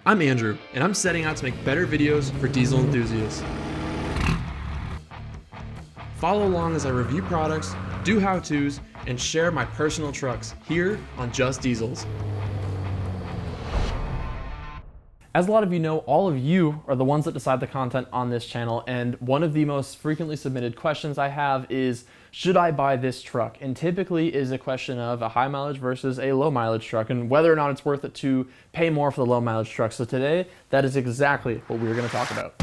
I'm Andrew, and I'm setting out to make better videos for diesel enthusiasts. Follow along as I review products, do how-tos, and share my personal trucks here on Just Diesels. As a lot of you know, all of you are the ones that decide the content on this channel, and one of the most frequently submitted questions I have is, should I buy this truck? And typically is a question of a high mileage versus a low mileage truck and whether or not it's worth it to pay more for the low mileage truck. So today, that is exactly what we're going to talk about.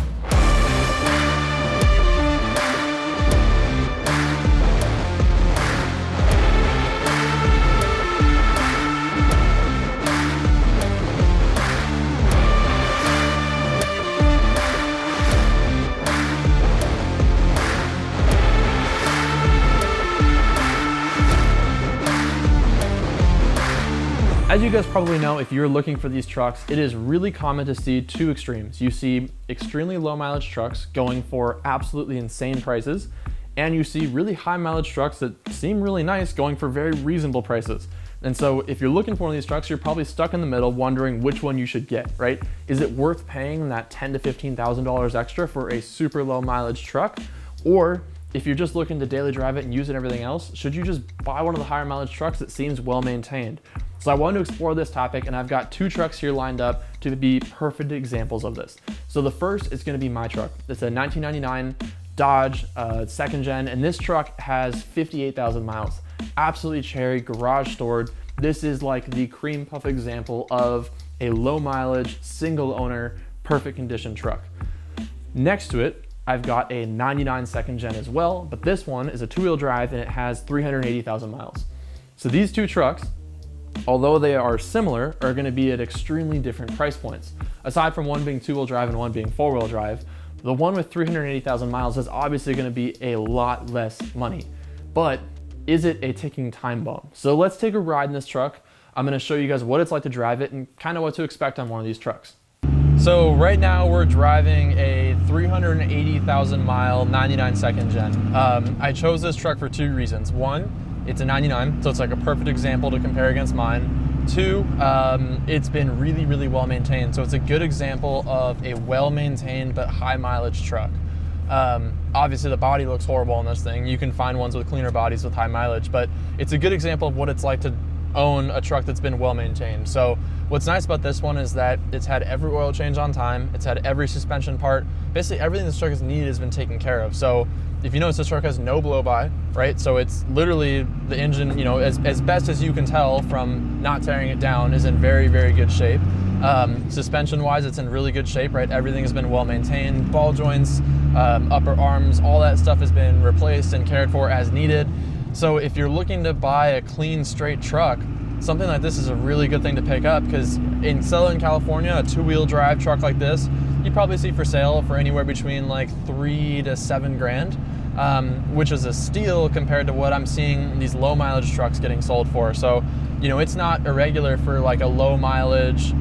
As you guys probably know, if you're looking for these trucks, it is really common to see two extremes. You see extremely low mileage trucks going for absolutely insane prices, and you see really high mileage trucks that seem really nice going for very reasonable prices. And so if you're looking for one of these trucks, you're probably stuck in the middle wondering which one you should get, right? Is it worth paying that $10,000 to $15,000 extra for a super low mileage truck? Or if you're just looking to daily drive it and use it and everything else, should you just buy one of the higher mileage trucks that seems well maintained? So I wanted to explore this topic, and I've got two trucks here lined up to be perfect examples of this. So the first is going to be my truck. It's a 1999 Dodge second gen, and this truck has 58,000 miles. Absolutely cherry, garage stored. This is like the cream puff example of a low mileage, single owner, perfect condition truck. Next to it, I've got a 99 second gen as well, but this one is a two-wheel drive and it has 380,000 miles. So these two trucks, although they are similar, are going to be at extremely different price points. Aside from one being two-wheel drive and one being four-wheel drive, the one with 380,000 miles is obviously going to be a lot less money. But is it a ticking time bomb? So let's take a ride in this truck. I'm going to show you guys what it's like to drive it and kind of what to expect on one of these trucks. So right now we're driving a 380,000 mile 99 second gen. I chose this truck for two reasons. One, it's a 99, so it's like a perfect example to compare against mine. Two, it's been really, really well maintained. So it's a good example of a well-maintained but high mileage truck. Obviously the body looks horrible on this thing. You can find ones with cleaner bodies with high mileage, but it's a good example of what it's like to own a truck that's been well maintained. So what's nice about this one is that it's had every oil change on time. It's had every suspension part. Basically everything this truck has needed has been taken care of. So if you notice, this truck has no blow by, right? So it's literally the engine, you know, as best as you can tell from not tearing it down, is in very, very good shape. Suspension wise, it's in really good shape, right? Everything has been well maintained. Ball joints, upper arms, all that stuff has been replaced and cared for as needed. So if you're looking to buy a clean, straight truck, something like this is a really good thing to pick up, because in Southern California, a two-wheel drive truck like this, you probably see for sale for anywhere between like $3,000 to $7,000, which is a steal compared to what I'm seeing these low mileage trucks getting sold for. So, you know, it's not irregular for like a low mileage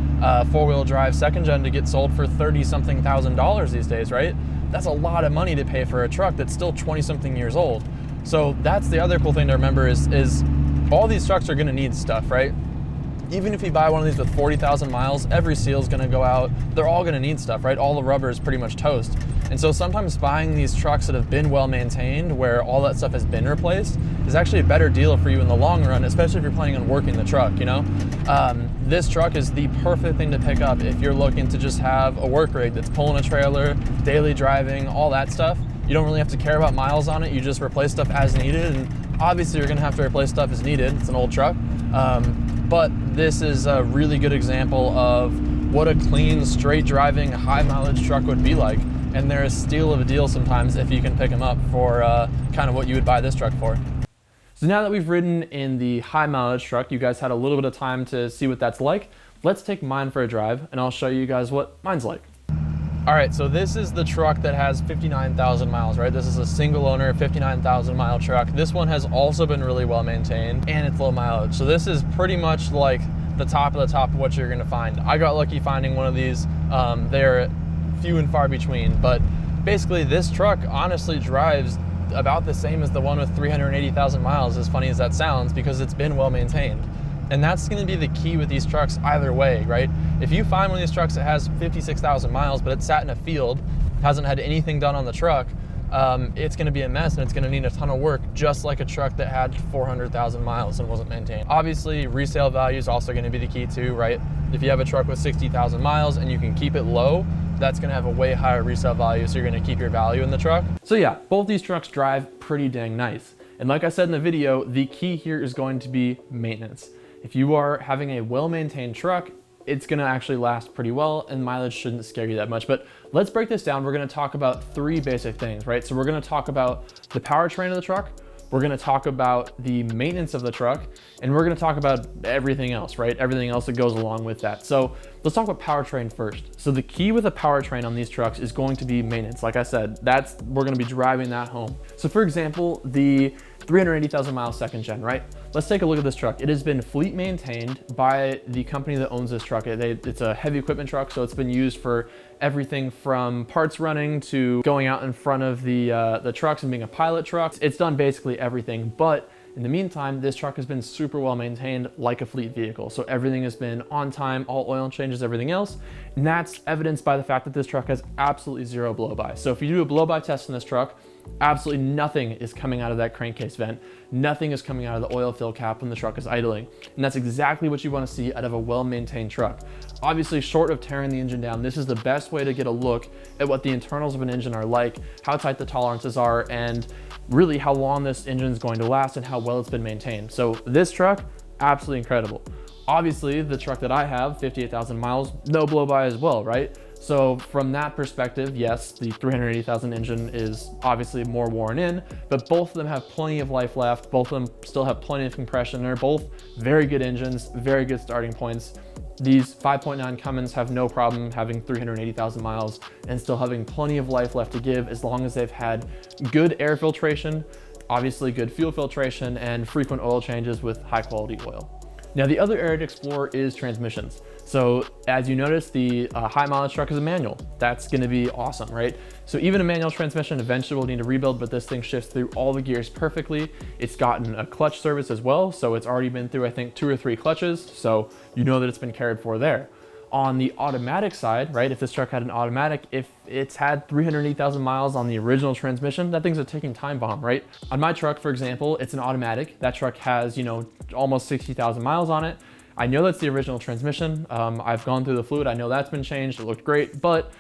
four-wheel drive second gen to get sold for $30-something thousand these days, right? That's a lot of money to pay for a truck that's still 20-something years old. So that's the other cool thing to remember is all these trucks are gonna need stuff, right? Even if you buy one of these with 40,000 miles, every seal's gonna go out. They're all gonna need stuff, right? All the rubber is pretty much toast. And so sometimes buying these trucks that have been well maintained, where all that stuff has been replaced, is actually a better deal for you in the long run, especially if you're planning on working the truck, you know? This truck is the perfect thing to pick up if you're looking to just have a work rig that's pulling a trailer, daily driving, all that stuff. You don't really have to care about miles on it. You just replace stuff as needed, and obviously you're gonna have to replace stuff as needed. It's an old truck. But this is a really good example of what a clean, straight driving, high mileage truck would be like. And they're a steal of a deal sometimes if you can pick them up for kind of what you would buy this truck for. So now that we've ridden in the high mileage truck, you guys had a little bit of time to see what that's like. Let's take mine for a drive and I'll show you guys what mine's like. All right, so this is the truck that has 59,000 miles, right? This is a single owner, 59,000 mile truck. This one has also been really well maintained and it's low mileage. So this is pretty much like the top of what you're gonna find. I got lucky finding one of these. They're few and far between, but basically this truck honestly drives about the same as the one with 380,000 miles, as funny as that sounds, because it's been well maintained. And that's gonna be the key with these trucks either way, right? If you find one of these trucks that has 56,000 miles, but it's sat in a field, hasn't had anything done on the truck, it's gonna be a mess and it's gonna need a ton of work, just like a truck that had 400,000 miles and wasn't maintained. Obviously, resale value is also gonna be the key too, right? If you have a truck with 60,000 miles and you can keep it low, that's gonna have a way higher resale value, so you're gonna keep your value in the truck. So yeah, both these trucks drive pretty dang nice. And like I said in the video, the key here is going to be maintenance. If you are having a well-maintained truck, it's gonna actually last pretty well and mileage shouldn't scare you that much. But let's break this down. We're gonna talk about three basic things, right? So we're gonna talk about the powertrain of the truck, we're gonna talk about the maintenance of the truck, and we're gonna talk about everything else, right? Everything else that goes along with that. So let's talk about powertrain first. So the key with a powertrain on these trucks is going to be maintenance. Like I said, we're gonna be driving that home. So for example, the 380,000 mile second gen, right? Let's take a look at this truck. It has been fleet maintained by the company that owns this truck. It's a heavy equipment truck, so it's been used for everything from parts running to going out in front of the trucks and being a pilot truck. It's done basically everything, but in the meantime, this truck has been super well maintained like a fleet vehicle. So everything has been on time, all oil changes, everything else. And that's evidenced by the fact that this truck has absolutely zero blow-by. So if you do a blow-by test in this truck, absolutely nothing is coming out of that crankcase vent. Nothing is coming out of the oil fill cap when the truck is idling. And that's exactly what you want to see out of a well-maintained truck. Obviously, short of tearing the engine down, this is the best way to get a look at what the internals of an engine are like, how tight the tolerances are, and really how long this engine is going to last and how well it's been maintained. So this truck, absolutely incredible. Obviously, the truck that I have, 58,000 miles, no blow-by as well, right? So from that perspective, yes, the 380,000 engine is obviously more worn in, but both of them have plenty of life left. Both of them still have plenty of compression. They're both very good engines, very good starting points. These 5.9 Cummins have no problem having 380,000 miles and still having plenty of life left to give, as long as they've had good air filtration, obviously good fuel filtration, and frequent oil changes with high quality oil. Now, the other area to explore is transmissions. So as you notice, the high mileage truck is a manual. That's gonna be awesome, right? So even a manual transmission eventually will need to rebuild, but this thing shifts through all the gears perfectly. It's gotten a clutch service as well. So it's already been through, I think, 2 or 3 clutches. So you know that it's been cared for there. On the automatic side, right, if this truck had an automatic, if it's had 380,000 miles on the original transmission, that thing's a ticking time bomb, right? On my truck, for example, it's an automatic. That truck has, you know, almost 60,000 miles on it. I know that's the original transmission. I've gone through the fluid. I know that's been changed. It looked great, but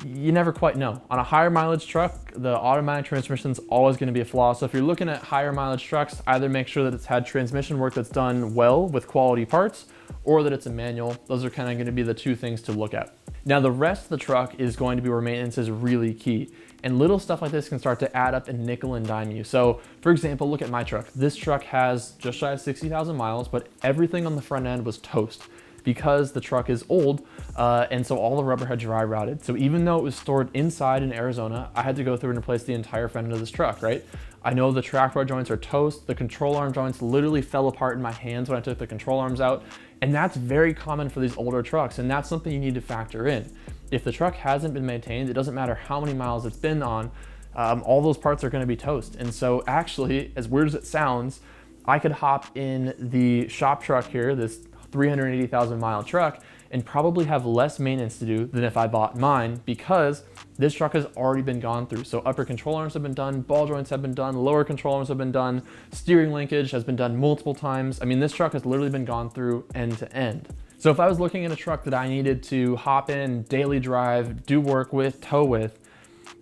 you never quite know. On a higher mileage truck, the automatic transmission is always going to be a flaw. So if you're looking at higher mileage trucks, either make sure that it's had transmission work that's done well with quality parts, or that it's a manual. Those are kind of going to be the two things to look at. Now, the rest of the truck is going to be where maintenance is really key. And little stuff like this can start to add up and nickel and dime you. So for example, look at my truck. This truck has just shy of 60,000 miles, but everything on the front end was toast because the truck is old, and so all the rubber had dry rotted. So even though it was stored inside in Arizona, I had to go through and replace the entire front end of this truck, right? I know the track bar joints are toast. The control arm joints literally fell apart in my hands when I took the control arms out. And that's very common for these older trucks. And that's something you need to factor in. If the truck hasn't been maintained, it doesn't matter how many miles it's been on, all those parts are gonna be toast. And so actually, as weird as it sounds, I could hop in the shop truck here, this 380,000 mile truck, and probably have less maintenance to do than if I bought mine, because this truck has already been gone through. So upper control arms have been done, ball joints have been done, lower control arms have been done, steering linkage has been done multiple times. I mean, this truck has literally been gone through end to end. So if I was looking at a truck that I needed to hop in, daily drive, do work with, tow with,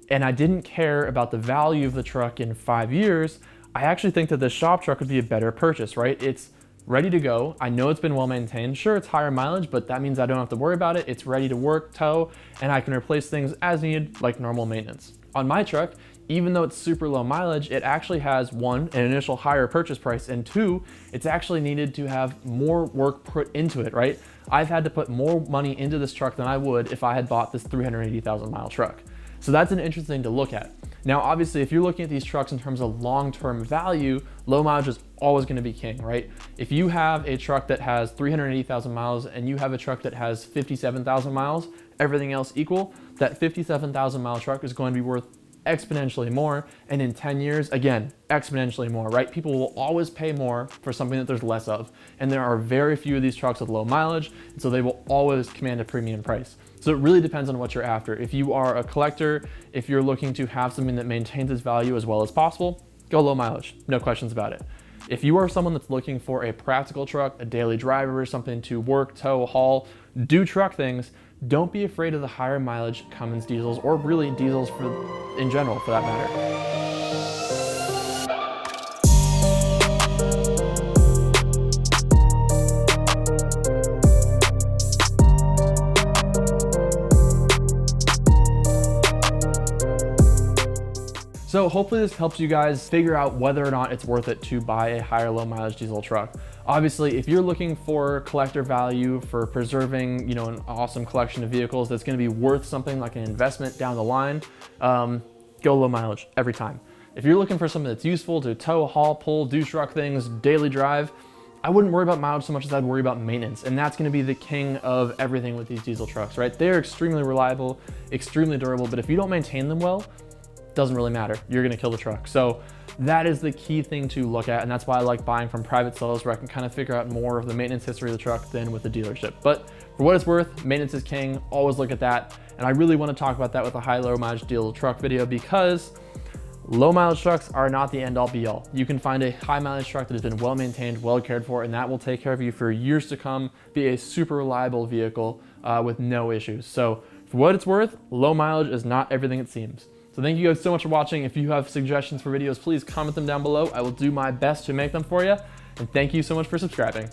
and I didn't care about the value of the truck in 5 years, I actually think that this shop truck would be a better purchase, right? It's ready to go. I know it's been well maintained. Sure, it's higher mileage, but that means I don't have to worry about it. It's ready to work, tow, and I can replace things as needed, like normal maintenance. On my truck, even though it's super low mileage, it actually has, 1, an initial higher purchase price, and 2, it's actually needed to have more work put into it, right? I've had to put more money into this truck than I would if I had bought this 380,000 mile truck. So that's an interesting thing to look at. Now, obviously, if you're looking at these trucks in terms of long-term value, low mileage is always gonna be king, right? If you have a truck that has 380,000 miles and you have a truck that has 57,000 miles, everything else equal, that 57,000 mile truck is going to be worth exponentially more. And in 10 years, again, exponentially more, right? People will always pay more for something that there's less of. And there are very few of these trucks with low mileage, and so they will always command a premium price. So it really depends on what you're after. If you are a collector, if you're looking to have something that maintains its value as well as possible, go low mileage, no questions about it. If you are someone that's looking for a practical truck, a daily driver, something to work, tow, haul, do truck things, don't be afraid of the higher mileage Cummins diesels, or really diesels in general for that matter. So hopefully this helps you guys figure out whether or not it's worth it to buy a higher low mileage diesel truck. Obviously, if you're looking for collector value, for preserving, an awesome collection of vehicles that's gonna be worth something like an investment down the line, go low mileage every time. If you're looking for something that's useful to tow, haul, pull, do truck things, daily drive, I wouldn't worry about mileage so much as I'd worry about maintenance. And that's gonna be the king of everything with these diesel trucks, right? They're extremely reliable, extremely durable, but if you don't maintain them well, doesn't really matter. You're gonna kill the truck. So that is the key thing to look at, and that's why I like buying from private sellers, where I can kind of figure out more of the maintenance history of the truck than with the dealership. But for what it's worth, maintenance is king. Always look at that. And I really want to talk about that with a high low mileage diesel truck video, because low mileage trucks are not the end all be all. You can find a high mileage truck that has been well maintained, well cared for, and that will take care of you for years to come, be a super reliable vehicle with no issues. So for what it's worth, low mileage is not everything it seems. So thank you guys so much for watching. If you have suggestions for videos, please comment them down below. I will do my best to make them for you. And thank you so much for subscribing.